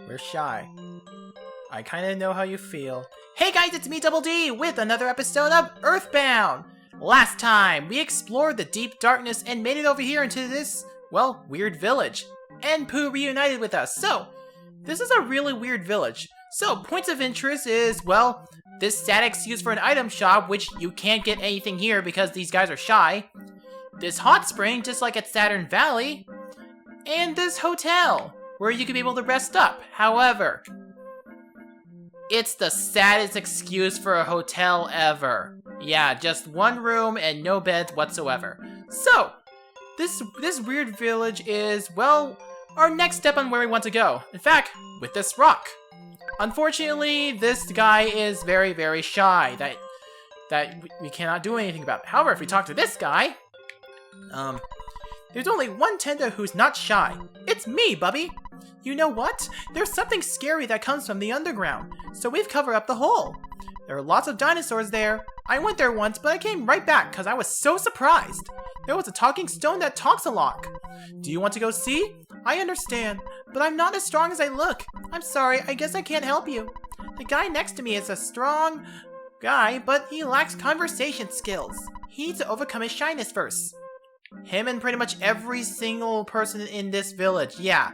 We're shy. I kinda know how you feel. Hey guys, it's me, Double D, with another episode of Earthbound! Last time, we explored the deep darkness and made it over here into this, well, weird village. And Pooh reunited with us, so this is a really weird village. So, points of interest is, well, this sad excuse for an item shop, which you can't get anything here because these guys are shy. This hot spring, just like at Saturn Valley. And this hotel, where you can be able to rest up. However, it's the saddest excuse for a hotel ever. Yeah, just one room and no beds whatsoever. So, this weird village is, well, our next step on where we want to go. In fact, with this rock. Unfortunately, this guy is very, very shy. That we cannot do anything about. However, if we talk to this guy, there's only one tender who's not shy. It's me, Bubby. You know what? There's something scary that comes from the underground, so we've covered up the hole. There are lots of dinosaurs there. I went there once, but I came right back because I was so surprised. There was a talking stone that talks a lot. Do you want to go see? I understand, but I'm not as strong as I look. I'm sorry, I guess I can't help you. The guy next to me is a strong guy, but he lacks conversation skills. He needs to overcome his shyness first. Him and pretty much every single person in this village, yeah.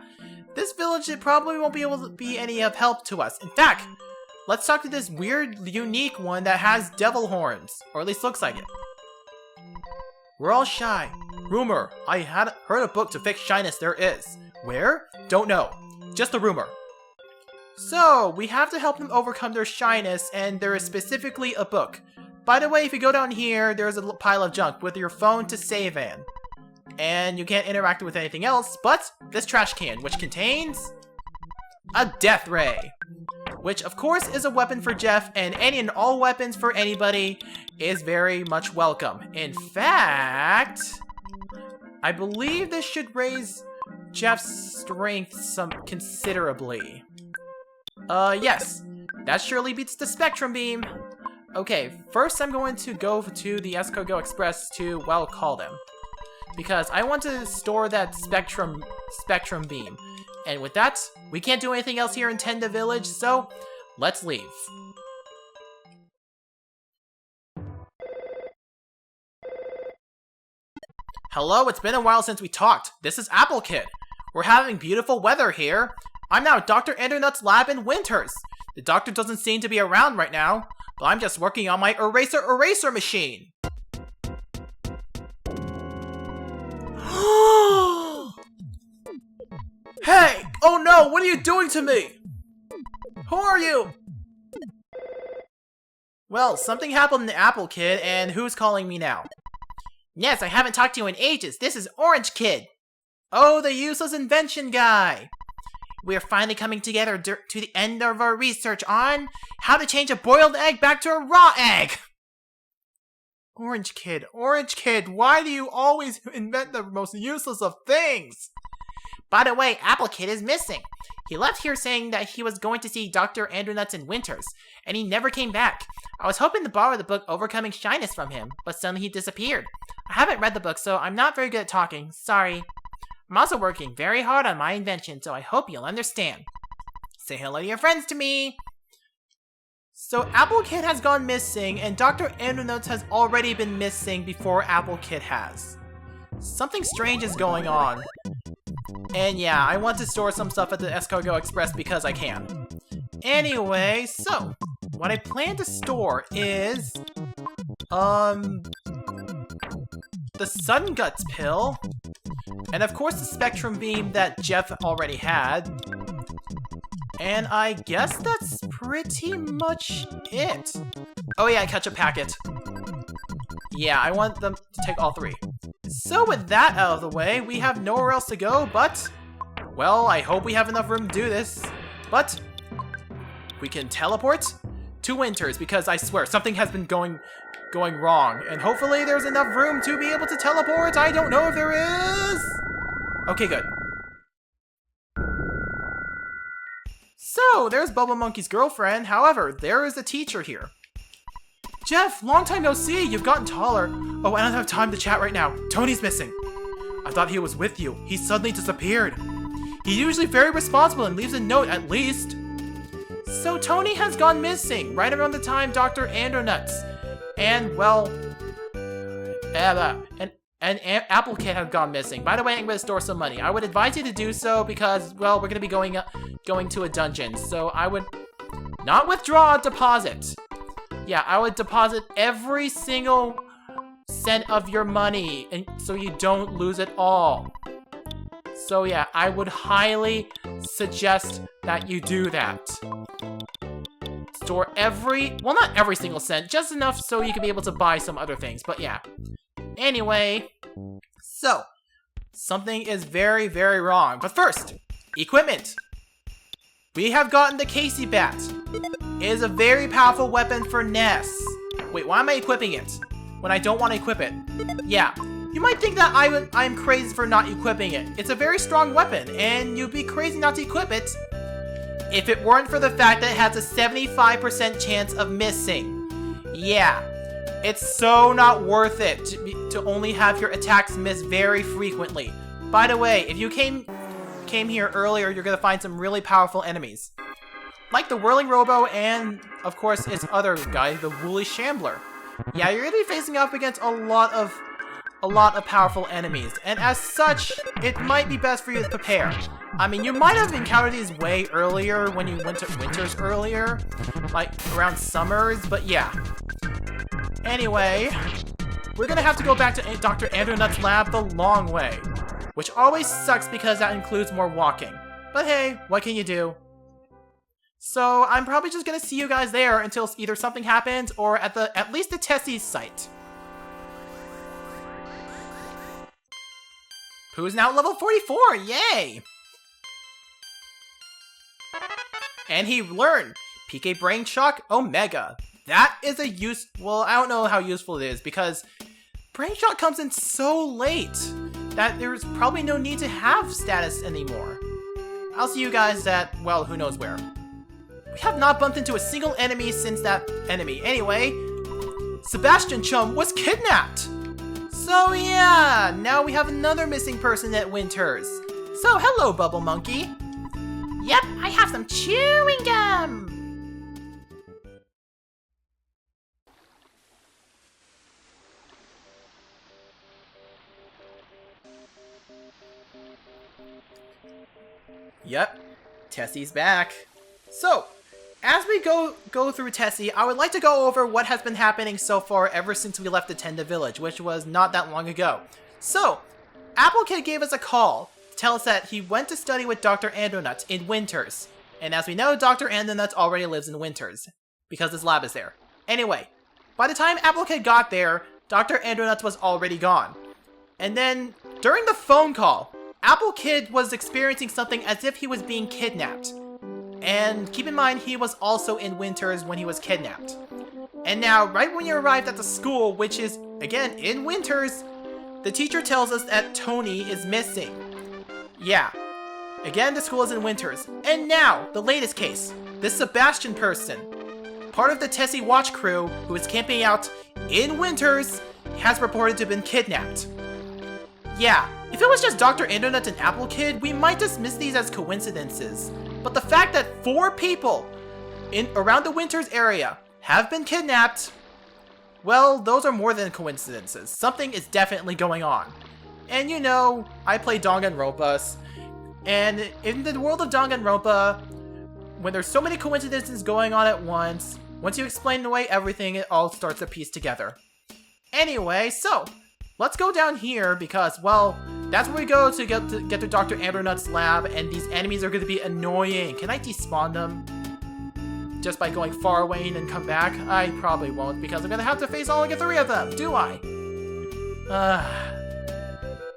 This village probably won't be able to be any of help to us. In fact, let's talk to this weird, unique one that has devil horns. Or at least looks like it. We're all shy. Rumor, I had heard a book to fix shyness there is. Where? Don't know. Just a rumor. So, we have to help them overcome their shyness, and there is specifically a book. By the way, if you go down here, there's a pile of junk with your phone to save in. And you can't interact with anything else but this trash can, which contains a death ray. Which, of course, is a weapon for Jeff, and any and all weapons for anybody is very much welcome. In fact, I believe this should raise Jeff's strength considerably. Yes. That surely beats the Spectrum Beam. Okay, first I'm going to go to the Escargot Express to, well, call them. Because I want to store that Spectrum Beam. And with that, we can't do anything else here in Tenda Village, so let's leave. Hello, it's been a while since we talked. This is Apple Kid. We're having beautiful weather here. I'm now at Dr. Endernut's lab in Winters. The doctor doesn't seem to be around right now, but I'm just working on my eraser machine. Hey! Oh no! What are you doing to me? Who are you? Well, something happened to Apple Kid, and who's calling me now? Ness, I haven't talked to you in ages. This is Orange Kid. Oh, the useless invention guy. We are finally coming together to the end of our research on how to change a boiled egg back to a raw egg. Orange Kid, why do you always invent the most useless of things? By the way, Apple Kid is missing. He left here saying that he was going to see Dr. Endernut's in Winters, and he never came back. I was hoping to borrow the book Overcoming Shyness from him, but suddenly he disappeared. I haven't read the book, so I'm not very good at talking. Sorry. I'm also working very hard on my invention, so I hope you'll understand. Say hello to your friends to me. So Apple Kid has gone missing, and Dr. Endernut has already been missing before Apple Kid has. Something strange is going on. And yeah, I want to store some stuff at the Escargot Express because I can. Anyway, so what I plan to store is the Sun Guts pill, and of course the Spectrum Beam that Jeff already had. And I guess that's pretty much it. Oh yeah, ketchup packet. Yeah, I want them to take all three. So with that out of the way, we have nowhere else to go but, well, I hope we have enough room to do this. But we can teleport to Winters because I swear something has been going wrong, and hopefully there's enough room to be able to teleport. I don't know if there is. Okay, good. So, there's Bubble Monkey's girlfriend. However, there is a teacher here. Jeff, long time no see. You've gotten taller. Oh, I don't have time to chat right now. Tony's missing. I thought he was with you. He suddenly disappeared. He's usually very responsible and leaves a note at least. So Tony has gone missing right around the time Dr. Andronuts and, well, and Apple Kid have gone missing. By the way, I'm going to store some money. I would advise you to do so because, well, we're going to be going to a dungeon. So I would not withdraw a deposit. Yeah, I would deposit every single cent of your money and so you don't lose it all. So yeah, I would highly suggest that you do that. Store well, not every single cent, just enough so you can be able to buy some other things, but yeah. Anyway, so, something is very, very wrong. But first, equipment. We have gotten the Casey Bat. It is a very powerful weapon for Ness. Wait, why am I equipping it when I don't want to equip it? Yeah, you might think that I'm crazy for not equipping it. It's a very strong weapon, and you'd be crazy not to equip it if it weren't for the fact that it has a 75% chance of missing. Yeah, it's so not worth it to only have your attacks miss very frequently. By the way, if you came here earlier, you're gonna find some really powerful enemies. Like the Whirling Robo and, of course, its other guy, the Woolly Shambler. Yeah, you're gonna be facing up against a lot of powerful enemies, and as such, it might be best for you to prepare. I mean, you might have encountered these way earlier when you went to Winters earlier, like around Summers, but yeah. Anyway, we're gonna have to go back to Dr. Andronut's lab the long way, which always sucks because that includes more walking. But hey, what can you do? So I'm probably just gonna see you guys there until either something happens or at least the Tessie's site. Pooh's now level 44, yay! And he learned PK Brain Shock Omega. That is well, I don't know how useful it is because Brain Shock comes in so late that there's probably no need to have status anymore. I'll see you guys at, well, who knows where. We have not bumped into a single enemy since that enemy. Anyway, Sebastian Chum was kidnapped! So yeah, now we have another missing person at Winters. So hello, Bubble Monkey. Yep, I have some chewing gum! Yep, Tessie's back. So, as we go through Tessie, I would like to go over what has been happening so far ever since we left the Tenda Village, which was not that long ago. So, Apple Kid gave us a call to tell us that he went to study with Dr. Andronuts in Winters. And as we know, Dr. Andronuts already lives in Winters, because his lab is there. Anyway, by the time Apple Kid got there, Dr. Andronuts was already gone. And then, during the phone call, Apple Kid was experiencing something as if he was being kidnapped. And keep in mind, he was also in Winters when he was kidnapped. And now, right when you arrived at the school, which is, again, in Winters, the teacher tells us that Tony is missing. Yeah. Again, the school is in Winters. And now, the latest case. This Sebastian person, part of the Tessie watch crew who is camping out in Winters, has reported to have been kidnapped. Yeah, if it was just Dr. Andronuts and Apple Kid, we might dismiss these as coincidences. But the fact that 4 people around the Winters area have been kidnapped, well, those are more than coincidences. Something is definitely going on. And you know, I play Danganronpa, and in the world of Danganronpa, when there's so many coincidences going on at once you explain away everything, it all starts to piece together. Anyway, so, let's go down here because, well, that's where we go to get to Dr. Andronut's lab, and these enemies are going to be annoying. Can I despawn them just by going far away and then come back? I probably won't because I'm going to have to face all 3 of them, do I?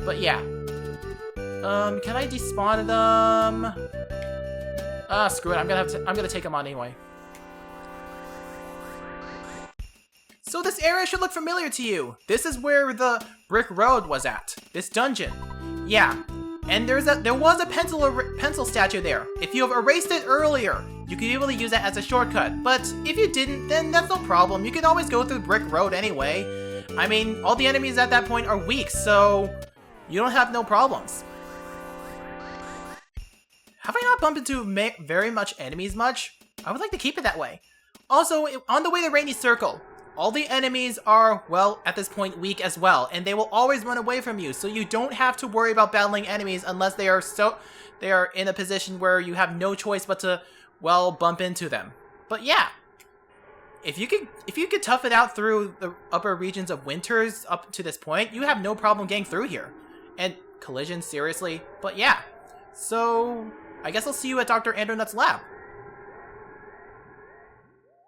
But yeah. Can I despawn them? Screw it. I'm gonna take them on anyway. So this area should look familiar to you. This is where the brick road was at. This dungeon. Yeah. And there was a pencil statue there. If you have erased it earlier, you could be able to use that as a shortcut. But if you didn't, then that's no problem. You can always go through brick road anyway. I mean, all the enemies at that point are weak, so you don't have no problems. have I not bumped into very much enemies much? I would like to keep it that way. Also, on the way to Rainy Circle, all the enemies are, well, at this point, weak as well, and they will always run away from you, so you don't have to worry about battling enemies unless they are in a position where you have no choice but to, well, bump into them. But yeah, if you could tough it out through the upper regions of Winters up to this point, you have no problem getting through here. And collision, seriously? But yeah, so I guess I'll see you at Dr. Andronut's lab.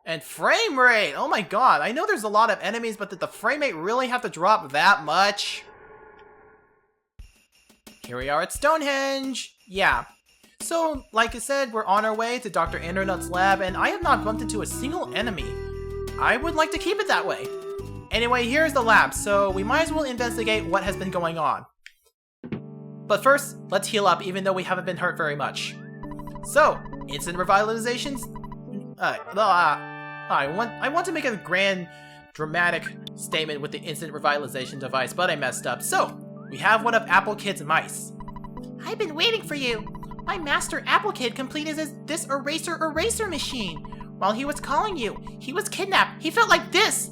And frame rate! Oh my god, I know there's a lot of enemies, but did the frame rate really have to drop that much? Here we are at Stonehenge! Yeah. So, like I said, we're on our way to Dr. Andronut's lab, and I have not bumped into a single enemy. I would like to keep it that way. Anyway, here's the lab, so we might as well investigate what has been going on. But first, let's heal up, even though we haven't been hurt very much. So, instant revitalizations? I want to make a grand, dramatic statement with the instant revitalization device, but I messed up. So, we have one of Apple Kid's mice. I've been waiting for you. My master Apple Kid completed this eraser machine. While he was calling you, he was kidnapped. He felt like this.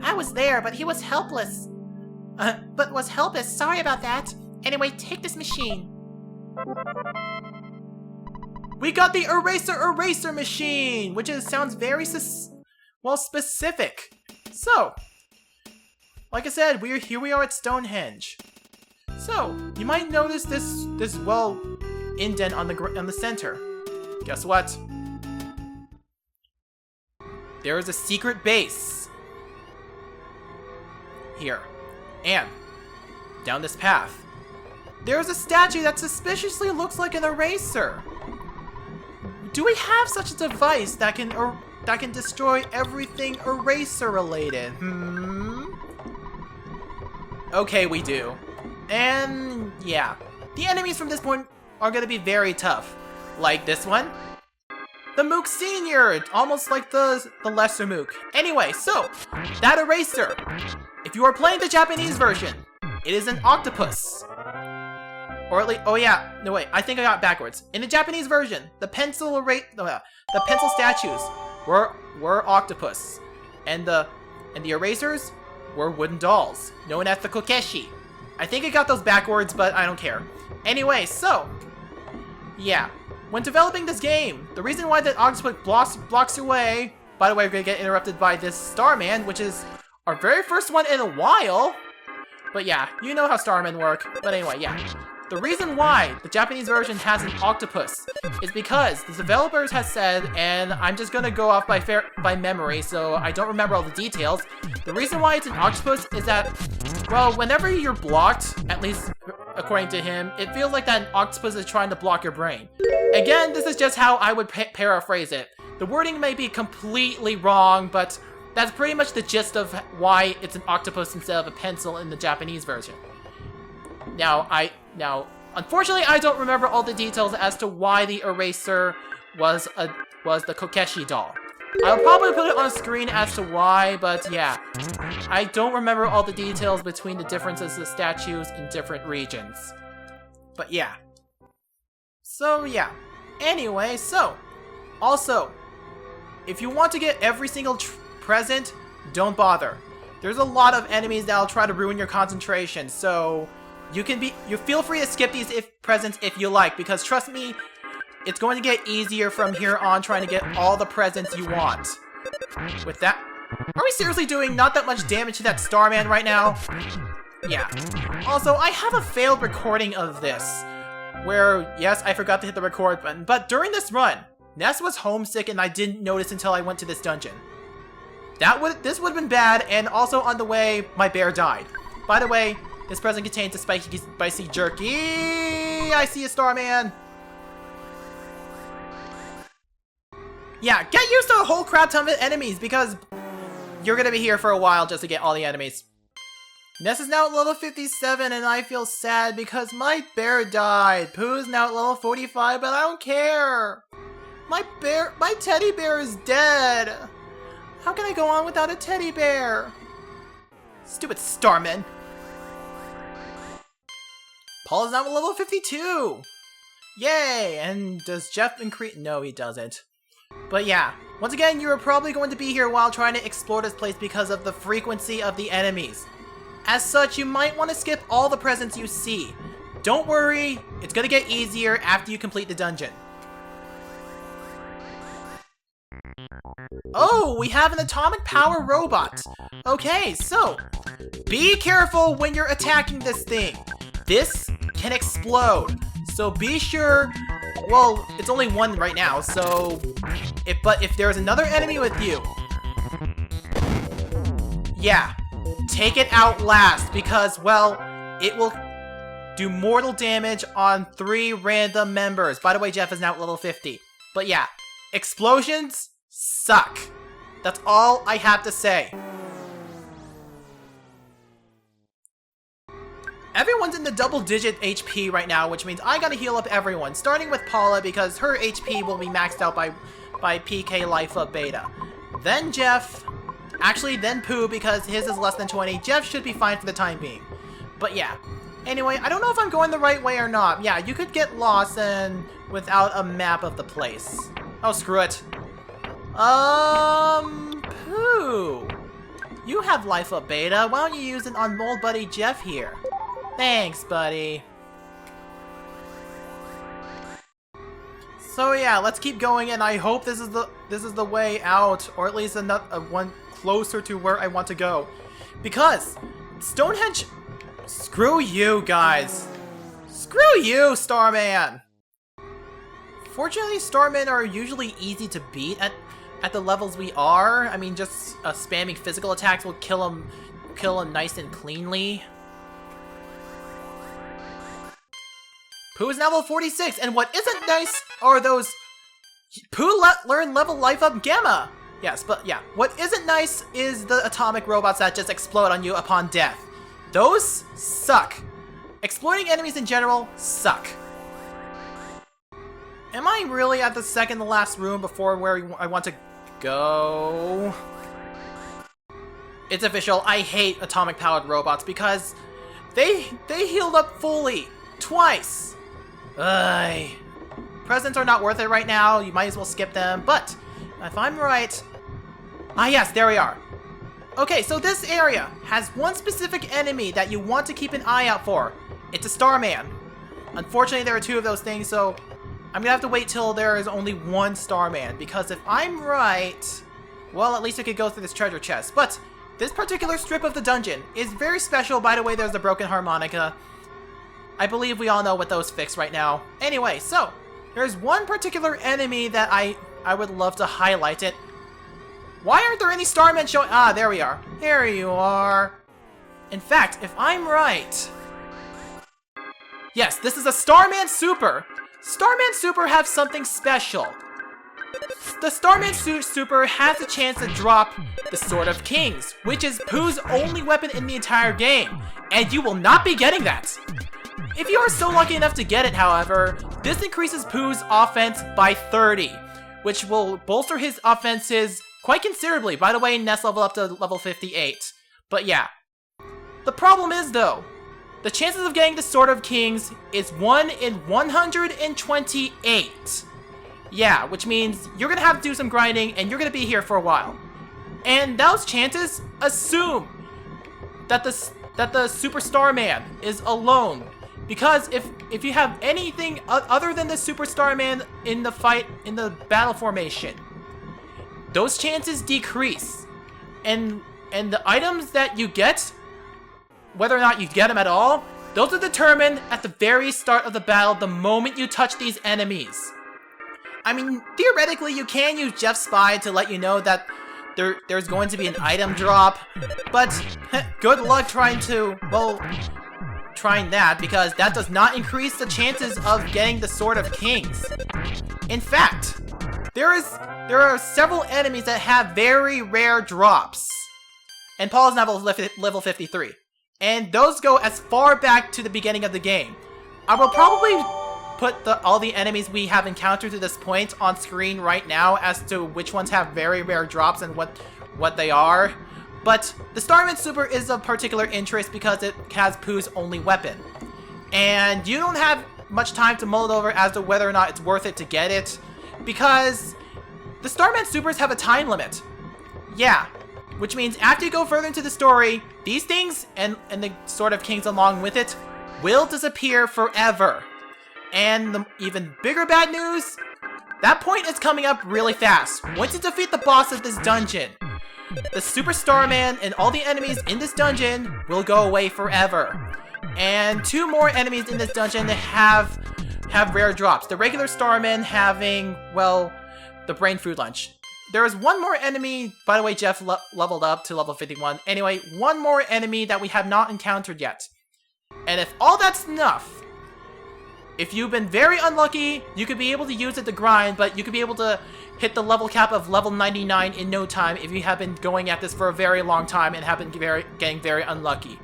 I was there, but he was helpless. Sorry about that. Anyway, take this machine. We got the eraser machine, which sounds very specific. So, like I said, here we are at Stonehenge. So, you might notice this indent on the center. Guess what? There is a secret base here. And down this path, there's a statue that suspiciously looks like an eraser. Do we have such a device that can destroy everything eraser related? Okay, we do. And yeah, the enemies from this point are gonna be very tough. Like this one. The Mook Senior, almost like the lesser Mook. Anyway, so, that eraser. If you are playing the Japanese version, it is an octopus. Or at least, oh yeah, no wait, I think I got it backwards. In the Japanese version, the pencil statues were octopus, and the erasers were wooden dolls, known as the kokeshi. I think I got those backwards, but I don't care. Anyway, so yeah, when developing this game, the reason why the octopus blocks your way. By the way, we're gonna get interrupted by this Starman, which is our very first one in a while. But yeah, you know how Starmen work. But anyway, yeah. The reason why the Japanese version has an octopus is because the developers have said, and I'm just gonna go off by memory, so I don't remember all the details. The reason why it's an octopus is that, well, whenever you're blocked, at least according to him, it feels like that an octopus is trying to block your brain. Again, this is just how I would paraphrase it. The wording may be completely wrong, but that's pretty much the gist of why it's an octopus instead of a pencil in the Japanese version. Now, unfortunately, I don't remember all the details as to why the eraser was the Kokeshi doll. I'll probably put it on screen as to why, but yeah, I don't remember all the details between the differences of statues in different regions. But yeah. So yeah. Anyway, so also, if you want to get every single present, don't bother. There's a lot of enemies that'll try to ruin your concentration, so you feel free to skip these presents if you like, because trust me, it's going to get easier from here on trying to get all the presents you want. With that, are we seriously doing not that much damage to that Starman right now? Yeah. Also, I have a failed recording of this, where, yes, I forgot to hit the record button, but during this run, Ness was homesick and I didn't notice until I went to this dungeon. This would have been bad, and also on the way, my bear died. By the way, this present contains a spicy jerky. I see a Starman. Yeah, get used to a whole crap ton of enemies because you're gonna be here for a while just to get all the enemies. Ness is now at level 57 and I feel sad because my bear died. Pooh's now at level 45, but I don't care. My teddy bear is dead. How can I go on without a teddy bear? Stupid Starman. Paul is now at level 52. Yay! And does Jeff increase? No, he doesn't. But yeah, once again, you are probably going to be here while trying to explore this place because of the frequency of the enemies. As such, you might want to skip all the presents you see. Don't worry, it's gonna get easier after you complete the dungeon. Oh, we have an atomic power robot. Okay, so be careful when you're attacking this thing. This can explode, so be sure. Well, it's only one right now, so but if there's another enemy with you, yeah, take it out last because, well, it will do mortal damage on 3 random members. By the way, Jeff is now at level 50. But yeah, explosions suck. That's all I have to say. Everyone's in the double-digit HP right now, which means I gotta heal up everyone, starting with Paula because her HP will be maxed out by PK Life Up Beta. Then Jeff, actually then Pooh because his is less than 20. Jeff should be fine for the time being. But yeah, anyway, I don't know if I'm going the right way or not. Yeah, you could get lost and without a map of the place. Oh, screw it. Pooh, you have Life Up Beta. Why don't you use it on old buddy Jeff here? Thanks, buddy. So yeah, let's keep going, and I hope this is the way out, or at least one closer to where I want to go. Because Stonehenge, screw you guys. Screw you, Starman. Fortunately, Starmen are usually easy to beat at the levels we are. I mean, just spamming physical attacks will kill them nice and cleanly. Pooh is now level 46, and what isn't nice are those Pooh learn level Life Up Gamma. Yes, but yeah, what isn't nice is the atomic robots that just explode on you upon death. Those suck. Exploiting enemies in general suck. Am I really at the second to last room before where I want to go? It's official, I hate atomic powered robots because they healed up fully twice. Ugh. Presents are not worth it right now, you might as well skip them, but if I'm right... Ah yes, there we are. Okay, so this area has one specific enemy that you want to keep an eye out for. It's a Starman. Unfortunately, there are 2 of those things, so I'm gonna have to wait till there is only 1 Starman, because if I'm right, well, at least I could go through this treasure chest. But this particular strip of the dungeon is very special. By the way, there's the broken harmonica. I believe we all know what those fix right now. Anyway, so there's one particular enemy that I would love to highlight it. Why aren't there any Starmen showing? Ah, there we are. Here you are. In fact, if I'm right... Yes, this is a Starman Super. Starman Super have something special. The Starman Super has a chance to drop the Sword of Kings, which is Pooh's only weapon in the entire game, and you will not be getting that. If you are so lucky enough to get it, however, this increases Pooh's offense by 30, which will bolster his offenses quite considerably. By the way, Ness leveled up to level 58. But yeah. The problem is, though, the chances of getting the Sword of Kings is 1 in 128. Yeah, which means you're gonna have to do some grinding and you're gonna be here for a while. And those chances assume that the Super Starman is alone. Because if you have anything other than the Super Starman in the fight, in the battle formation, those chances decrease. And the items that you get, whether or not you get them at all, those are determined at the very start of the battle, the moment you touch these enemies. I mean, theoretically, you can use Jeff's Spy to let you know that there's going to be an item drop, but good luck trying that, because that does not increase the chances of getting the Sword of Kings. In fact, there are several enemies that have very rare drops. And Paul is now level 53. And those go as far back to the beginning of the game. I will probably put all the enemies we have encountered to this point on screen right now as to which ones have very rare drops and what they are. But the Starman Super is of particular interest because it has Pooh's only weapon. And you don't have much time to mull it over as to whether or not it's worth it to get it, because the Starman Supers have a time limit. Yeah, which means after you go further into the story, these things, and the Sword of Kings along with it, will disappear forever. And the even bigger bad news, that point is coming up really fast. Once you defeat the boss of this dungeon, the Super Starman and all the enemies in this dungeon will go away forever. And 2 more enemies in this dungeon have rare drops. The regular Starman having, well, the Brain Food Lunch. There is 1 more enemy, by the way, Jeff leveled up to level 51. Anyway, 1 more enemy that we have not encountered yet. And if all that's enough, if you've been very unlucky, you could be able to use it to grind, but you could be able to hit the level cap of level 99 in no time if you have been going at this for a very long time and have been getting very unlucky.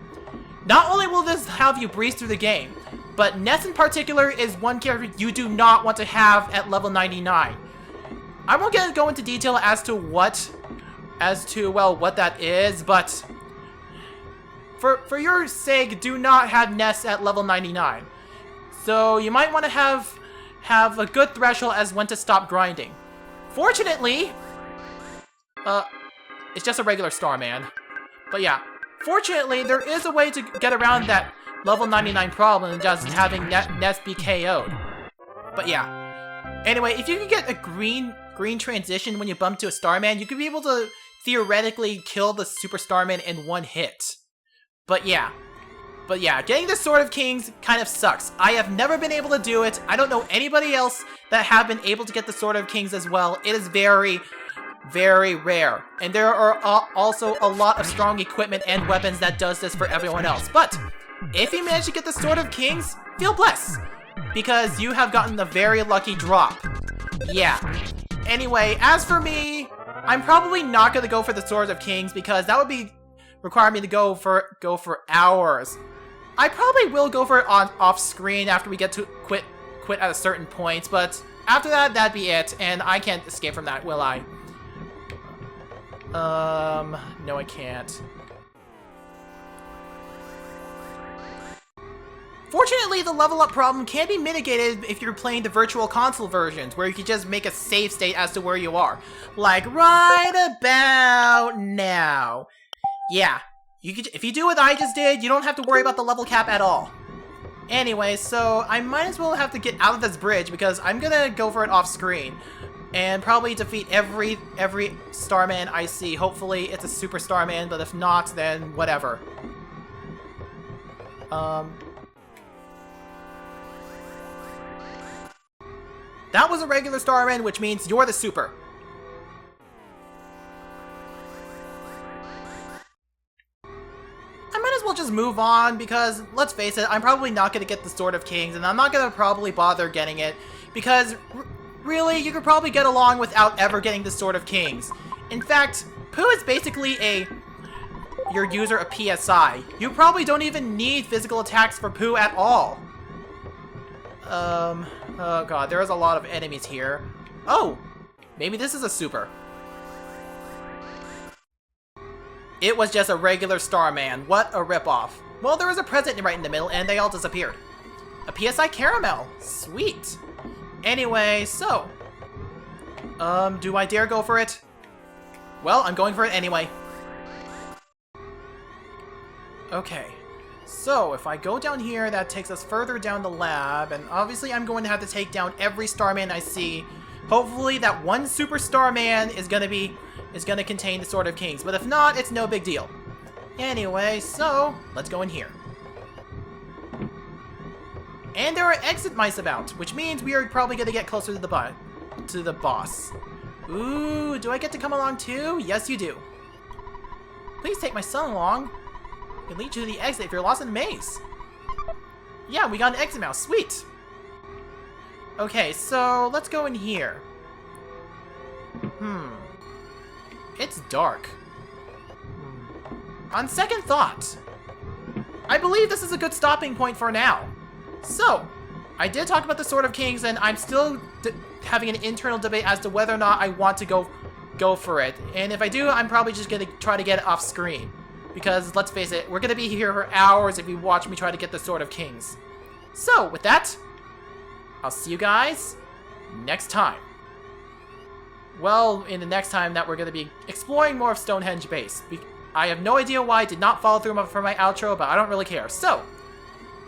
Not only will this have you breeze through the game, but Ness in particular is one character you do not want to have at level 99. I won't go into detail as to what that is, but for your sake, do not have Ness at level 99. So you might want to have a good threshold as when to stop grinding. Fortunately, it's just a regular Starman. But yeah, fortunately, there is a way to get around that level 99 problem and just having Ness be KO'd. But yeah. Anyway, if you can get a green transition when you bump to a Starman, you could be able to theoretically kill the Super Starman in 1 hit. But yeah, getting the Sword of Kings kind of sucks. I have never been able to do it. I don't know anybody else that have been able to get the Sword of Kings as well. It is very, very rare. And there are also a lot of strong equipment and weapons that does this for everyone else. But if you manage to get the Sword of Kings, feel blessed, because you have gotten the very lucky drop. Yeah. Anyway, as for me, I'm probably not going to go for the Sword of Kings because that would require me to go for hours. I probably will go for it off screen after we get to quit at a certain point, but after that, that'd be it, and I can't escape from that, will I? No I can't. Fortunately, the level up problem can be mitigated if you're playing the virtual console versions, where you can just make a save state as to where you are. Like right about now. Yeah, if you do what I just did, you don't have to worry about the level cap at all. Anyway, so I might as well have to get out of this bridge because I'm gonna go for it off screen. And probably defeat every Starman I see. Hopefully it's a Super Starman, but if not, then whatever. That was a regular Starman, which means you're the Super. I might as well just move on because, let's face it, I'm probably not going to get the Sword of Kings, and I'm not going to probably bother getting it because, really, you could probably get along without ever getting the Sword of Kings. In fact, Pooh is basically your user of PSI. You probably don't even need physical attacks for Pooh at all. Oh god, there is a lot of enemies here. Oh! Maybe this is a Super. It was just a regular Starman. What a ripoff. Well, there was a present right in the middle, and they all disappeared. A PSI Caramel. Sweet. Anyway, so... do I dare go for it? Well, I'm going for it anyway. Okay. So, if I go down here, that takes us further down the lab, and obviously I'm going to have to take down every Starman I see. Hopefully that one Super Starman is gonna contain the Sword of Kings, but if not, it's no big deal. Anyway, so, let's go in here. And there are exit mice about, which means we are probably gonna get closer to the boss. Ooh, do I get to come along too? Yes, you do. Please take my son along. It can lead you to the exit if you're lost in the maze. Yeah, we got an exit mouse. Sweet. Okay, so let's go in here. It's dark. On second thought, I believe this is a good stopping point for now. So, I did talk about the Sword of Kings, and I'm still having an internal debate as to whether or not I want to go for it. And if I do, I'm probably just gonna try to get it off screen. Because, let's face it, we're gonna be here for hours if you watch me try to get the Sword of Kings. So, with that, I'll see you guys next time. Well, in the next time that we're going to be exploring more of Stonehenge Base. I have no idea why I did not follow through for my outro, but I don't really care. So,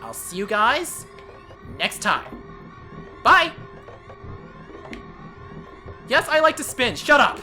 I'll see you guys next time. Bye! Yes, I like to spin. Shut up!